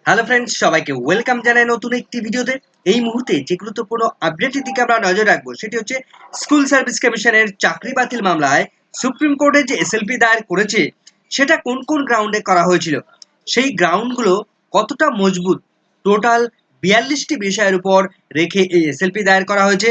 Hello friends, সবাইকে welcome জানাই নতুন একটি ভিডিওতে। এই মুহূর্তে যে গুরুত্বপূর্ণ আপডেটের দিকে আমরা নজর রাখবো সেটি হচ্ছে স্কুল সার্ভিস কমিশনের চাকরি বাতিল মামলায় সুপ্রিম কোর্টে যে এসএলপি দায়ের করেছে সেটা কোন কোন গ্রাউন্ডে করা হয়েছিল, সেই গ্রাউন্ডগুলো কতটা মজবুত, টোটাল 42টি বিষয়ের উপর রেখে এই এসএলপি দায়ের করা হয়েছে।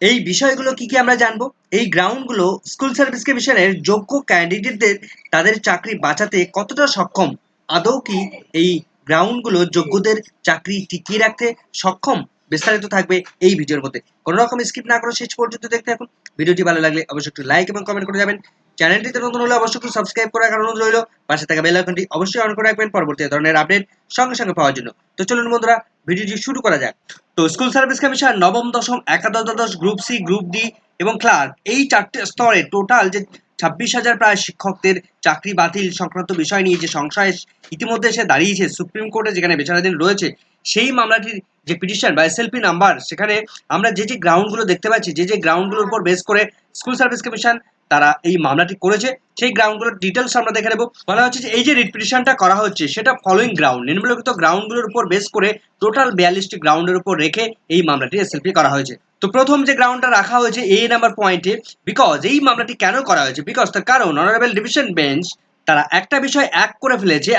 এই বিষয়গুলো কি কি আমরা জানবো। এই গ্রাউন্ডগুলো স্কুল সার্ভিস কমিশনের যোগ্য ক্যান্ডিডেটদের তাদের চাকরি বাঁচাতে কতটা সক্ষম, আদৌ কি এই গ্রাউন্ডগুলো যোগ্যদের চাকরি টিকিয়ে রাখতে সক্ষম, বিস্তারিত থাকবে এই ভিডিওর মধ্যে। কোনো রকম স্কিপ না করে শেষ পর্যন্ত দেখতে থাকুন। ভিডিওটি ভালো লাগলে অবশ্যই একটু লাইক এবং কমেন্ট করে যাবেন। চ্যানেলটিতে নতুন হলে অবশ্যই একটু সাবস্ক্রাইব করে রাখার অনুরোধ রইল। পাশে থাকা বেল আইকনটি অবশ্যই অন করে রাখবেন পরবর্তী ধরনের আপডেট সঙ্গে সঙ্গে পাওয়ার জন্য। তো চলুন বন্ধুরা, ভিডিওটি শুরু করা যাক। তো স্কুল সার্ভিস কমিশন নবম, দশম, একাদশ, দ্বাদশ, গ্রুপ সি, গ্রুপ ডি এবং ক্লার্ক এই চারটে স্তরে টোটাল যে 26,000 প্রায় শিক্ষকদের চাকরি বাতিল সংক্রান্ত বিষয় নিয়ে যে সংশয় ইতিমধ্যে এসে দাঁড়িয়েছে সুপ্রিম কোর্টে, যেখানে বিচারাধীন রয়েছে, সেই মামলাটির যে পিটিশন বা এসএলপি নাম্বার, সেখানে আমরা যে গ্রাউন্ডগুলো দেখতে পাচ্ছি, যে গ্রাউন্ডগুলোর উপর বেস করে স্কুল সার্ভিস কমিশন তারা এই মামলাটি করেছে, সেই গ্রাউন্ডগুলোর ডিটেলস আমরা দেখে নেব। বলা হচ্ছে যে এই যে রিট পিটিশনটা করা হচ্ছে সেটা ফলোইং গ্রাউন্ড, নিম্নলিখিত গ্রাউন্ডগুলোর উপর বেস করে টোটাল 42টি গ্রাউন্ডের উপর রেখে এই মামলাটি এসএলপি করা হয়েছে। তো প্রথম যে গ্রাউন্ডটা রাখা হয়েছে এ নাম্বার পয়েন্টে, বিকজ এই মামলাটি কেন করা হয়েছে, বিকজ তার কারণ অনারেবল ডিভিশন বেঞ্চ তারা একটা বিষয়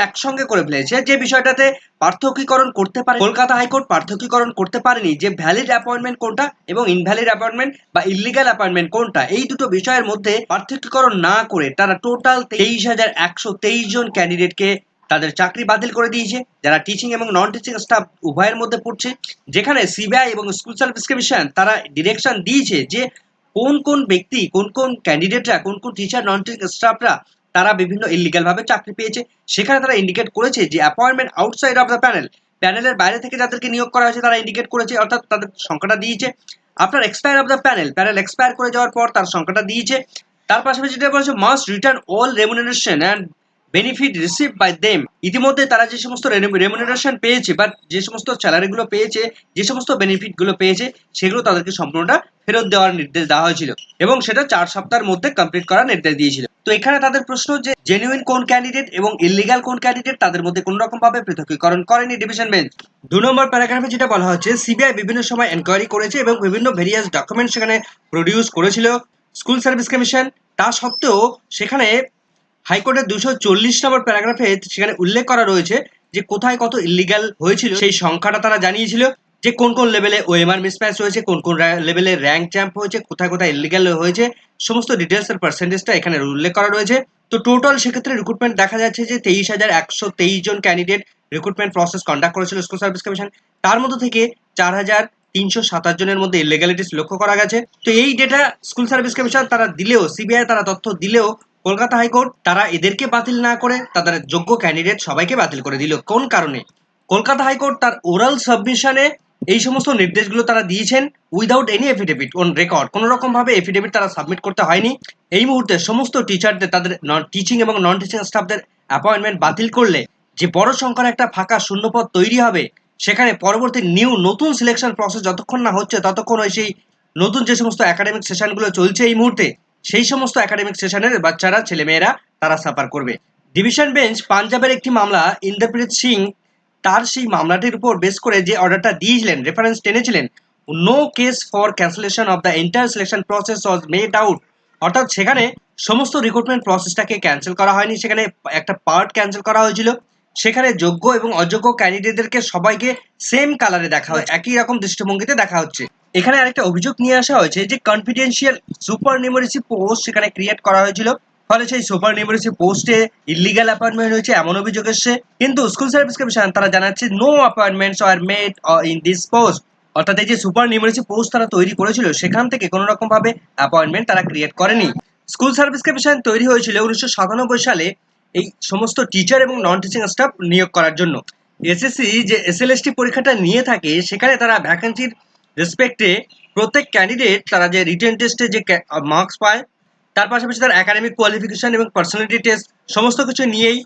একসঙ্গে করে ফেলেছে, যে বিষয়টাতে পার্থক্যীকরণ করতে পারে কলকাতা হাইকোর্ট পার্থক্যীকরণ করতে পারেনি, যে ভ্যালিড অ্যাপয়েন্টমেন্ট কোনটা এবং ইনভ্যালিড অ্যাপয়েন্টমেন্ট বা ইলিগাল অ্যাপয়েন্টমেন্ট কোনটা, এই দুটো বিষয়ের মধ্যে পার্থক্যীকরণ না করে তারা টোটাল 23,123 জন ক্যান্ডিডেটকে তাদের চাকরি বাতিল করে দিয়েছে, যারা টিচিং এবং নন টিচিং স্টাফ উভয়ের মধ্যে পড়ছে। যেখানে সিবিআই এবং স্কুল সার্ভিস কমিশন তারা ডিরেকশন দিয়েছে যে কোন কোন ব্যক্তি, কোন কোন ক্যান্ডিডেটরা, কোন কোন টিচার, নন টিচিং স্টাফরা তারা বিভিন্ন ইলিগাল ভাবে চাকরি পেয়েছে। সেখানে তারা ইন্ডিকেট করেছে যে অ্যাপয়েন্টমেন্ট আউটসাইড অফ দ্য প্যানেলের বাইরে থেকে যাদেরকে নিয়োগ করা হয়েছে তারা ইন্ডিকেট করেছে, অর্থাৎ তাদের সংখ্যাটা দিয়েছে। আপনার expire of the panel expire করে যাওয়ার পর তার সংখ্যাটা দিয়েছে। তার পাশাপাশি যেটা বলেছে must return all remuneration and benefit receive by them. ইতিমধ্যে তারা যে সমস্ত রেমুনারেশন পেয়েছে বা যে সমস্ত স্যালারিগুলো পেয়েছে, যে সমস্ত বেনিফিটগুলো পেয়েছে, সেগুলো তাদেরকে সম্পূর্ণটা ফেরত দেওয়ার নির্দেশ দেওয়া হয়েছিল এবং সেটা 4 সপ্তাহের মধ্যে কমপ্লিট করার নির্দেশ দিয়েছিল। তো এখানে তাদের প্রশ্ন যে জেনুইন কোন ক্যান্ডিডেট এবং ইলিগাল কোন ক্যান্ডিডেট, তাদের মধ্যে কোনো রকম ভাবে পৃথকীকরণ করেনি ডিভিশন বেঞ্চ। 2 নম্বর প্যারাগ্রাফে যেটা বলা হচ্ছে, সিবিআই বিভিন্ন সময় এনকোয়ারি করেছে এবং বিভিন্ন ভেরিয়াস ডকুমেন্ট সেখানে প্রডিউস করেছিল স্কুল সার্ভিস কমিশন। তা সত্ত্বেও সেখানে হাইকোর্টের 240 নম্বর প্যারাগ্রাফে সেখানে উল্লেখ করা রয়েছে যে কোথায় কত ইলিগাল হয়েছিল, সেই সংখ্যাটা তারা জানিয়েছিল, যে কোন কোন লেভেলে ওএমআর মিসম্যাচ হয়েছে, কোন কোন লেভেলে র্যাঙ্ক চ্যাম্প হয়েছে, কোথায় কোথায় ইলিগাল হয়েছে, সমস্ত ডিটেলস এর পার্সেন্টেজটা এখানে উল্লেখ করা রয়েছে। তো টোটাল সেক্ষেত্রে রিক্রুটমেন্ট দেখা যাচ্ছে যে 23,123 জন ক্যান্ডিডেট রিক্রুটমেন্ট প্রসেস কন্ডাক্ট করেছিল স্কুল সার্ভিস কমিশন। তার মধ্যে থেকে 4,327 জনের মধ্যে ইলিগালিটিস লক্ষ্য করা গেছে। তো এই ডেটা স্কুল সার্ভিস কমিশন তারা দিলেও, সিবিআই তারা তথ্য দিলেও, কলকাতা হাইকোর্ট তারা এদেরকে বাতিল না করে তাদের যোগ্য ক্যান্ডিডেট সবাইকে বাতিল করে দিল। কোন কারণে? কলকাতা হাইকোর্ট তার ওরাল সাবমিশনে এই সমস্ত নির্দেশগুলো তারা দিয়েছেন without any affidavit on record, কোনো রকম ভাবে এফিডেভিট তারা সাবমিট করতে হয়নি। এই মুহূর্তে সমস্ত টিচারদের, তাদের টিচিং এবং নন টিচিং স্টাফদের অ্যাপয়েন্টমেন্ট বাতিল করলে যে বড় সংখ্যার একটা ফাঁকা শূন্যপদ তৈরি হবে, সেখানে পরবর্তী নতুন সিলেকশন প্রসেস যতক্ষণ না হচ্ছে ততক্ষণ ওই সেই নতুন যে সমস্ত একাডেমিক সেশনগুলো চলছে এই মুহূর্তে, সেই সমস্ত একাডেমিক সেশনের বাচ্চারা, ছেলেমেয়েরা তারা সাফার করবে। ডিভিশন বেঞ্চ পাঞ্জাবের একটি মামলা ইন্দ্রপ্রীত সিং, তার সেই মামলাটির উপর বেস করে যে অর্ডারটা দিয়েছিলেন, রেফারেন্স টেনেছিলেন, no case for cancellation of the entire selection process was made out, অর্থাৎ সেখানে সমস্ত রিক্রুটমেন্ট প্রসেসটাকে ক্যান্সেল করা হয়নি, সেখানে একটা পার্ট ক্যান্সেল করা হয়েছিল। সেখানে যোগ্য এবং অযোগ্য ক্যান্ডিডেটদেরকে সবাইকে সেম কালারে দেখা হয়, একই রকম দৃষ্টিভঙ্গিতে দেখা হচ্ছে। এখানে আরেকটা অভিযোগ নিয়ে আসা হয়েছে যে কনফিডেন্সিয়াল সুপার নিউমারেসি পোস্ট সেখানে ক্রিয়েট করা হয়েছিল, ফলে সেই সুপার নিউমারেসি পোস্টে ইলিগাল অ্যাপয়েন্টমেন্ট হয়েছে এমন অভিযোগ এসছে। কিন্তু স্কুল সার্ভিস কমিশন তারা জানাচ্ছে no appointments are made in this post, অর্থাৎ এই যে সুপার নিউমারেসি পোস্ট তারা তৈরি করেছিল সেখান থেকে কোনো রকম ভাবে অ্যাপয়েন্টমেন্ট তারা ক্রিয়েট করেনি। স্কুল সার্ভিস কমিশন তৈরি হয়েছিল 1997 সালে এই সমস্ত টিচার এবং নন টিচিং স্টাফ নিয়োগ করার জন্য। এসএসসি যে এসএলএসটি পরীক্ষাটা নিয়ে থাকে, সেখানে তারা ভ্যাকেন্সির রেসপেক্টে প্রত্যেক ক্যান্ডিডেট তারা যে রিটেন টেস্টে যে মার্কস পায়, তার পাশাপাশি তার একাডেমিক কোয়ালিফিকেশন এবং পার্সোনালিটি টেস্ট সমস্ত কিছু নিয়েই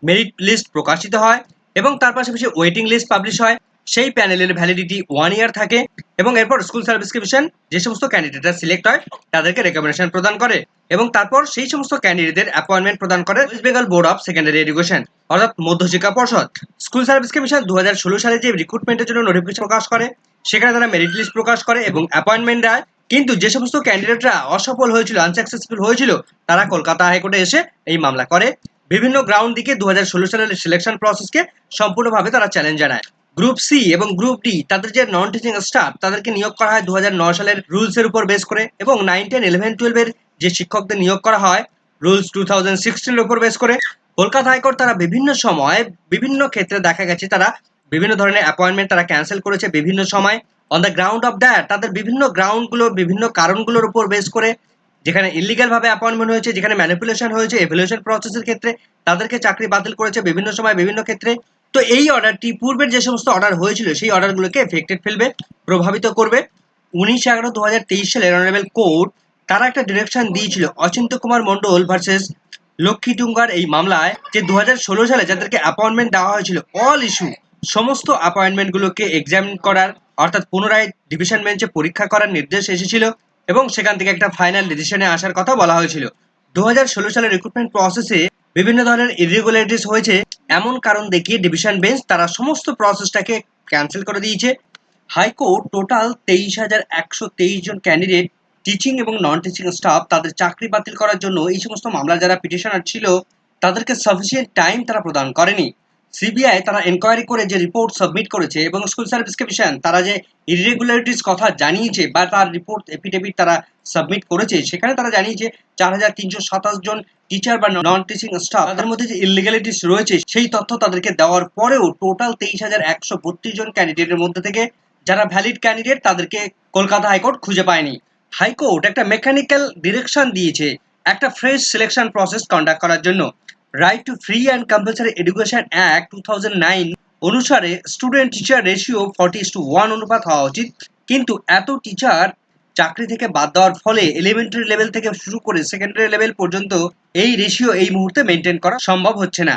মেরিট লিস্ট প্রকাশিত হয় এবং তার পাশাপাশি ওয়েটিং লিস্ট পাবলিশ হয়। সেই প্যানেলের ভ্যালিডিটি 1 ইয়ার থাকে এবং এরপর স্কুল সার্ভিস কমিশন যে সমস্ত ক্যান্ডিডেটরা সিলেক্ট হয় তাদেরকে রেকমেন্ডেশন প্রদান করে এবং তারপর সেই সমস্ত ক্যান্ডিডেটদের অ্যাপয়েন্টমেন্ট প্রদান করে West Bengal board of secondary education অর্থাৎ মধ্যশিক্ষা পর্ষদ। স্কুল সার্ভিস কমিশন 2016 সালে যে রিক্রুটমেন্টের জন্য নোটিফিকেশন প্রকাশ করে সেখানে তারা মেরিট লিস্ট প্রকাশ করে এবং অ্যাপয়েন্টমেন্ট দেয়। কিন্তু যে সমস্ত ক্যান্ডিডেটরা অসফল হয়েছিল, আনসাকসেসফুল হয়েছিল, তারা কলকাতা হাইকোর্টে এসে এই মামলা করে। বিভিন্ন গ্রাউন্ড দিকে 2016 সালের সিলেকশন প্রসেসকে সম্পূর্ণভাবে তারা চ্যালেঞ্জ জানায়। গ্রুপ সি এবং গ্রুপ ডি তাদের যে নন টিচিং স্টাফ তাদেরকে নিয়োগ করা হয় 2009 সালের রুলস এর উপর বেস করে এবং 9, 10, 11, 12 এর যে শিক্ষকদের নিয়োগ করা হয় রুলস 2016 এর উপর বেস করে। কলকাতা হাইকোর্ট তারা বিভিন্ন সময় বিভিন্ন ক্ষেত্রে দেখা গেছে তারা বিভিন্ন ধরনের অ্যাপয়েন্টমেন্ট তারা ক্যান্সেল করেছে বিভিন্ন সময় on the ground of that, তাদের বিভিন্ন গ্রাউন্ডগুলো বিভিন্ন কারণগুলোর উপর বেস করে, যেখানে ইলিগাল ভাবে অ্যাপয়েন্টমেন্ট হয়েছে, যেখানে ম্যানিপুলেশন হয়েছে, এভ্যালুয়েশন প্রসেসের ক্ষেত্রে তাদেরকে চাকরি বাতিল করেছে বিভিন্ন সময় বিভিন্ন ক্ষেত্রে। তো এই অর্ডারটি পূর্বের যে সমস্ত অর্ডার হয়েছিল সেই অর্ডারগুলোকে এফেক্টেড ফেলবে, প্রভাবিত করবে। 19/11/2023 সালে অনারেবল কোর্ট তারা একটা ডিরেকশন দিয়েছিল অচিন্ত কুমার মন্ডল ভার্সেস লক্ষ্মী টুঙ্গার এই মামলায়, যে 2016 সালে যাদেরকে অ্যাপয়েন্টমেন্ট দেওয়া হয়েছিল অল ইস্যু সমস্ত অ্যাপয়েন্টমেন্টগুলোকে এক্সামিন করার অর্থাৎ পুনরায় ডিভিশন বেঞ্চে পরীক্ষা করার নির্দেশ এসেছিল এবং সেখান থেকে একটা ফাইনাল ডিসিশনে আসার কথা বলা হয়েছিল। 2016 সালের রিক্রুটমেন্ট প্রসেসে বিভিন্ন ধরনের ইরেগুলারিটিস হয়েছে এমন কারণ দেখিয়ে ডিভিশন বেঞ্চ তারা সমস্ত প্রসেসটাকে ক্যান্সেল করে দিয়েছে। হাইকোর্ট টোটাল 23,123 জন ক্যান্ডিডেট টিচিং এবং নন টিচিং স্টাফ তাদের চাকরি বাতিল করার জন্য এই সমস্ত মামলা যারা পিটিশনার ছিল তাদেরকে সাফিসিয়েন্ট টাইম তারা প্রদান করেনি। সিবিআই তারা এনকোয়ারি করে যে রিপোর্ট সাবমিট করেছে এবং স্কুল সার্ভিস কমিশন তারা যে ইরেগুলারিটিস কথা জানিয়েছে বা তার রিপোর্ট এফিডেভিট তারা সাবমিট করেছে সেখানে তারা জানিয়েছে 4,327 জন টিচার বা নন টিচিং স্টাফ তাদের মধ্যে যে ইলিগালিটিস রয়েছে সেই তথ্য তাদেরকে দেওয়ার পরেও টোটাল 23,132 জন ক্যান্ডিডেটের মধ্যে থেকে যারা ভ্যালিড ক্যান্ডিডেট তাদেরকে কলকাতা হাইকোর্ট খুঁজে পায়নি। হাইকোর্ট একটা মেকানিক্যাল ডিরেকশন দিয়েছে একটা ফ্রেশ সিলেকশন প্রসেস কন্ডাক্ট করার জন্য। Right two free and compulsory education act 2009 অনুসারে স্টুডেন্ট টিচার রেশিও 40:1 অনুপাত হওয়া উচিত, কিন্তু এত টিচার চাকরি থেকে বাদ দেওয়ার ফলে এলিমেন্টারি লেভেল থেকে শুরু করে সেকেন্ডারি লেভেল পর্যন্ত এই রেশিও এই মুহূর্তে মেনটেন করা সম্ভব হচ্ছে না।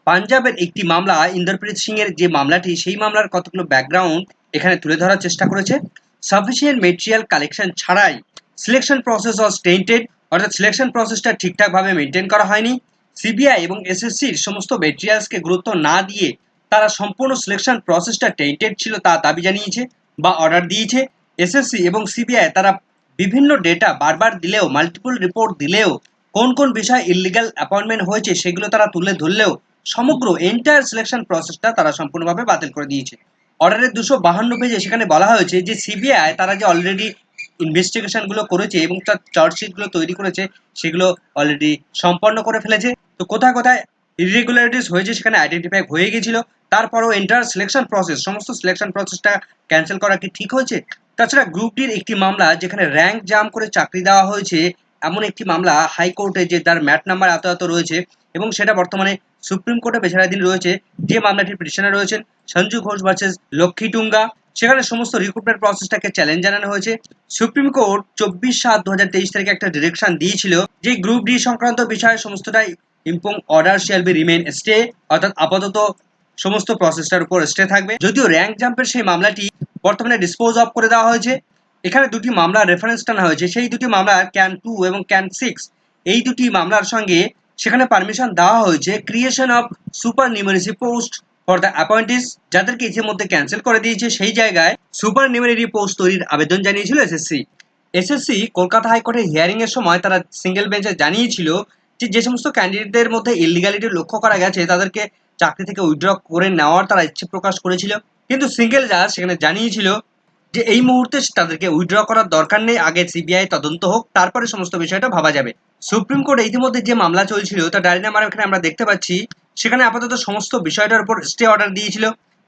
পাঞ্জাবের একটি মামলা ইন্দরপ্রীত সিং এর যে মামলাটি সেই মামলার কতগুলো ব্যাকগ্রাউন্ড এখানে তুলে ধরার চেষ্টা করেছে। সাফিসিয়েন্ট মেটেরিয়াল কালেকশন ছাড়াই সিলেকশন প্রসেস ওয়াজ টেন্টেড, অর্থাৎ সিলেকশন প্রসেসটা ঠিকঠাকভাবে মেনটেন করা হয়নি। সিবিআই এবং এসএসসির সমস্ত মেটেরিয়ালসকে গুরুত্ব না দিয়ে তারা সম্পূর্ণ সিলেকশন প্রসেসটা টেন্টেড ছিল তা দাবি জানিয়েছে বা অর্ডার দিয়েছে। এসএসসি এবং সিবিআই তারা বিভিন্ন ডেটা বারবার দিলেও, মাল্টিপল রিপোর্ট দিলেও, কোন কোন বিষয়ে ইলিগাল অ্যাপয়েন্টমেন্ট হয়েছে সেগুলো তারা তুলে ধরলেও সমগ্র এন্টায়ার সিলেকশন প্রসেসটা তারা সম্পূর্ণভাবে বাতিল করে দিয়েছে। অর্ডারের 252 পেজে সেখানে বলা হয়েছে যে সিবিআই তারা যে অলরেডি ইনভেস্টিগেশনগুলো করেছে এবং তার চার্জশিটগুলো তৈরি করেছে সেগুলো অলরেডি সম্পন্ন করে ফেলেছে। তো কোথায় কোথায় ইরেগুলারিটিস হয়েছে সেখানে আইডেন্টিফাই হয়ে গেছিল, তারপরও এন্টার সিলেকশন প্রসেস সমস্ত সিলেকশন প্রসেসটা ক্যান্সেল করা কি ঠিক হয়েছে? তাছাড়া গ্রুপ ডির একটি মামলা যেখানে র্যাঙ্ক জাম করে চাকরি দেওয়া হয়েছে এমন একটি মামলা হাইকোর্টে যে তার ম্যাট নাম্বার এত এত রয়েছে এবং সেটা বর্তমানে সুপ্রিম কোর্টে বেচারাধীন রয়েছে, যে মামলাটির পিটিশনার রয়েছেন সঞ্জু ঘোষ ভার্সেস লক্ষ্মী টুঙ্গা। সেখানে সমস্ত রিক্রুটমেন্ট প্রসেসটাকে চ্যালেঞ্জ জানানো হয়েছে। সুপ্রিম কোর্ট 24/7/2023 তারিখে একটা ডিরেকশন দিয়েছিল যে গ্রুপ ডি সংক্রান্ত বিষয়ে সমস্তটাই impugned order shall be remain stay, অর্থাৎ আপাতত সমস্ত প্রসেসটার উপর স্টে থাকবে। যদিও র্যাঙ্ক জাম্পের সেই মামলাটি বর্তমানে ডিসপোজ অফ করে দেওয়া হয়েছে। এখানে দুটি মামলার রেফারেন্স টানা হয়েছে, সেই দুটি মামলার ক্যান 2 এবং ক্যান 6 এই দুটি মামলার সঙ্গে সেখানে পারমিশন দেওয়া হয়েছে creation of supernumerary post for the appointees, যাদেরকে ইতিমধ্যে ক্যান্সেল করে দিয়েছে। সেই জায়গায় সুপার নিউমেরারি পোস্ট তৈরির আবেদন জানিয়েছিল এসএসসি কলকাতা হাইকোর্টের হিয়ারিং এর সময় তারা সিঙ্গেল বেঞ্চে জানিয়েছিল যে সমস্ত ক্যান্ডিডেটদের মধ্যে ইলিগালিটি লক্ষ্য করা গেছে তাদেরকে চাকরি থেকে উইথড্র করে নেওয়ার তারা ইচ্ছে প্রকাশ করেছিল, কিন্তু সিঙ্গেল জাজ সেখানে জানিয়েছিল যে এই মুহূর্তে তাদেরকে উইথড্র করার দরকার নেই, আগে সিবিআই তদন্ত হোক তারপরে সমস্ত বিষয়টা ভাবা যাবে। সুপ্রিম কোর্টে ইতিমধ্যে যে মামলা চলছিল তার ডায়েরি নাম্বার এখানে আমরা দেখতে পাচ্ছি, সেখানে আপাতত সমস্ত বিষয়টার উপর স্টে অর্ডার দিয়েছিল,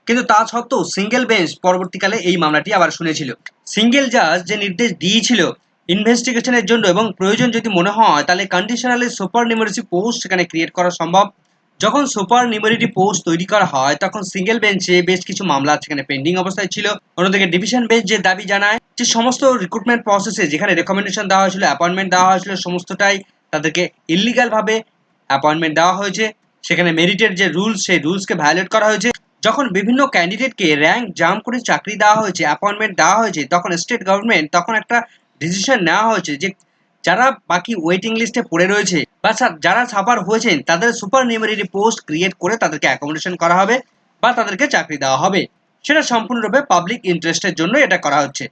কিন্তু তা সত্ত্বেও সিঙ্গেল বেঞ্চ পরবর্তীকালে এই মামলাটি আবার শুনেছিল। সিঙ্গেল জাজ যে নির্দেশ দিয়েছিল ইনভেস্টিগেশনের জন্য এবং প্রয়োজন যদি মনে হয় তাহলে কন্ডিশনালি সুপার নিউমেরারি পোস্ট সেখানে ক্রিয়েট করা সম্ভব। যখন সুপার নিউমেরারি পোস্ট তৈরি করা হয় তখন সিঙ্গেল বেঞ্চে বেশ কিছু মামলা সেখানে পেন্ডিং অবস্থায় ছিল। অন্যদিকে ডিভিশন বেঞ্চ যে দাবি জানায় যে সমস্ত রিক্রুটমেন্ট প্রসেসে যেখানে রেকমেন্ডেশন দেওয়া হয়েছিল, অ্যাপয়েন্টমেন্ট দেওয়া হয়েছিল, সমস্তটাই তাদেরকে ইলিগাল ভাবে অ্যাপয়েন্টমেন্ট দেওয়া হয়েছে। সেখানে মেরিটের যে রুলস সেই রুলসকে ভায়োলেট করা হয়েছে। যখন বিভিন্ন ক্যান্ডিডেটকে র্যাঙ্ক জাম্প করে চাকরি দেওয়া হয়েছে, অ্যাপয়েন্টমেন্ট দেওয়া হয়েছে, তখন স্টেট গভর্নমেন্ট তখন একটা ডিসিশন নেওয়া হয়েছে যে যারা বাকি ওয়েটিং লিস্টে পড়ে রয়েছে বা যারা সাফার হয়েছেন তাদের সুপার নিউমেরারি পোস্ট ক্রিয়েট করে তাদেরকে অ্যাকোমোডেশন করা হবে বা তাদেরকে চাকরি দেওয়া হবে। সেটা সম্পূর্ণরূপে পাবলিক ইন্টারেস্টের জন্য এটা করা হচ্ছে।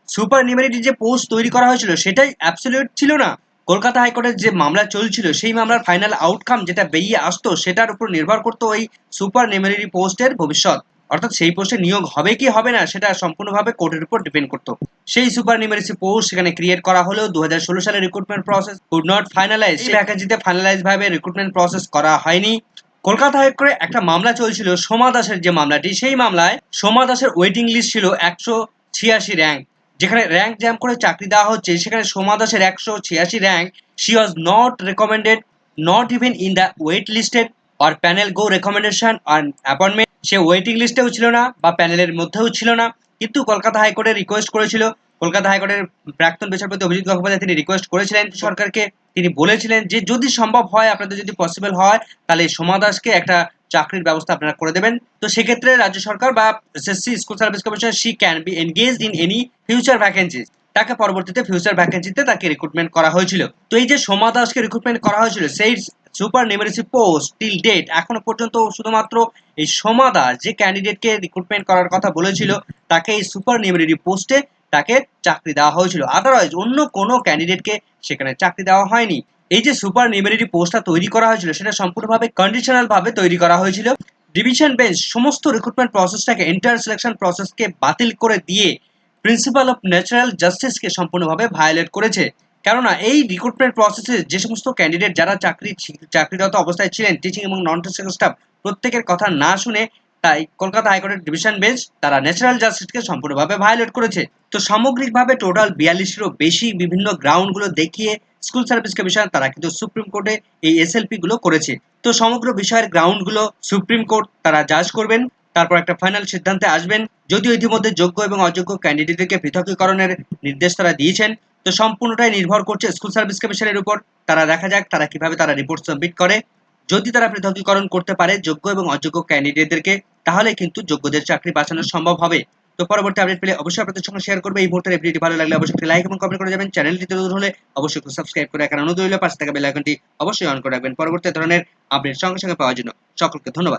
সুপার নিউমেরারি যে পোস্ট তৈরি করা হয়েছিল সেটাই অ্যাবসলিউট ছিল না। কলকাতা হাইকোর্টের যে মামলা চলছিল সেই মামলার ফাইনাল আউটকাম যেটা বেরিয়ে আসতো সেটার উপর নির্ভর করতো ওই সুপার নিউমেরারি পোস্টের ভবিষ্যৎ। অর্থাৎ সেই পোস্টে নিয়োগ হবে কি হবে না সেটা সম্পূর্ণভাবে কোর্টের উপর ডিপেন্ড করতো। সেই সুপার নিউমেরারি পোস্ট সেখানে ক্রিয়েট করা হলেও 2016 সালে recruitment process could not finalise. এই ভ্যাকেন্সিতে ফাইনালাইজ ভাবে রিক্রুটমেন্ট প্রসেস করা হয়নি। কলকাতা হাইকোর্টে একটা মামলা চলছিল সোমা দাসের যে মামলাটি, সেই মামলায় সোমা দাসের ওয়েটিং লিস্ট ছিল 186 র্যাঙ্ক। যেখানে র্যাঙ্ক জ্যাম করে চাকরি দেওয়া হচ্ছে সেখানে সোমা দাসের 186 rank, she was not recommended, not even in the wait listed আর প্যানেল গো রেকমেন্ডেশন আর অ্যাপয়েন্টমেন্ট। সে ওয়েটিং লিস্টেও ছিল না বা প্যানেলের মধ্যেও ছিল না, কিন্তু কলকাতা হাইকোর্টে রিকোয়েস্ট করেছিল। কলকাতা হাইকোর্টের প্রাক্তন বিচারপতি অভিজিৎ গঙ্গোপাধ্যায় তিনি রিকোয়েস্ট করেছিলেন সরকারকে, তিনি বলেছিলেন যে যদি সম্ভব হয়, আপনাদের যদি পসিবল হয়, তাহলে সোমা দাসকে একটা চাকরির ব্যবস্থা আপনারা করে দেবেন। তো সেক্ষেত্রে রাজ্য সরকার বা SSC school service commission she can be engaged in any future vacancies. তাকে পরবর্তীতে ফিউচার ভ্যাকেন্সিতে তাকে রিক্রুটমেন্ট করা হয়েছিল। তো এই যে সোমা দাসকে রিক্রুটমেন্ট করা হয়েছিল সেই supernumerary post till date এখনো পর্যন্ত শুধুমাত্র এই সোমা দাস যে ক্যান্ডিডেটকে রিক্রুটমেন্ট করার কথা বলেছিল তাকে এই সুপার নিউমেরারি পোস্টে তাকে চাকরি দেওয়া হয়েছিল। আদারওয়াইজ অন্য কোনো ক্যান্ডিডেটকে সেখানে চাকরি দেওয়া হয়নি। এই যে সুপার নিউমেরারি পোস্টটা তৈরি করা হয়েছিল সেটা সম্পূর্ণভাবে কন্ডিশনাল ভাবে তৈরি করা হয়েছিল। ডিভিশন বেঞ্চ সমস্ত রিক্রুটমেন্ট প্রসেসটাকে, এন্টায়ার সিলেকশন প্রসেসকে বাতিল করে দিয়ে প্রিন্সিপাল অফ ন্যাচারাল জাস্টিসকে সম্পূর্ণভাবে ভায়োলেট করেছে। কেননা এই রিক্রুটমেন্ট প্রসেসে যে সমস্ত ক্যান্ডিডেট যারা চাকরিরত অবস্থায় ছিলেন, টিচিং এবং নন টিচিং স্টাফ, প্রত্যেকের কথা না শুনে তাই কলকাতা হাইকোর্টের ডিভিশন বেঞ্চ তারা ন্যাচারাল জাস্টিসকে সম্পূর্ণভাবে ভায়োলেট করেছে। তো সামগ্রিকভাবে টোটাল 42-এরও বেশি বিভিন্ন গ্রাউন্ডগুলো দেখিয়ে স্কুল সার্ভিস কমিশন তারা কিন্তু সুপ্রিম কোর্টে এই এসএলপি গুলো করেছে। তো সমগ্র বিষয়ের গ্রাউন্ডগুলো সুপ্রিম কোর্ট তারা জাজ করবেন, তারপর একটা ফাইনাল সিদ্ধান্তে আসবেন। যদিও ইতিমধ্যে যোগ্য এবং অযোগ্য ক্যান্ডিডেটদেরকে পৃথকীকরণের নির্দেশ তারা দিয়েছেন। তো সম্পূর্ণটাই নির্ভর করছে স্কুল সার্ভিস কমিশনের উপর। তারা দেখা যাক তারা কিভাবে তারা রিপোর্ট সাবমিট করে। যদি তারা পৃথকীকরণ করতে পারে যোগ্য এবং অযোগ্য ক্যান্ডিডেটদেরকে, তাহলে কিন্তু যোগ্যদের চাকরি বাঁচানো সম্ভব হবে। তো পরবর্তী আপডেট পেলে অবশ্যই আপনাদের সঙ্গে শেয়ার করবে। এই মুহূর্তের ভিডিওটি ভালো লাগলে অবশ্যই লাইক এবং কমেন্ট করে যাবেন। চ্যানেলটিতে নতুন হলে অবশ্যই সাবস্ক্রাইব করে রাখার অনুরোধ রইল। পাশে থাকা বেল আইকনটি অবশ্যই অন করে রাখবেন পরবর্তী ধরনের আপডেট সঙ্গে সঙ্গে পাওয়ার জন্য। সকলকে ধন্যবাদ।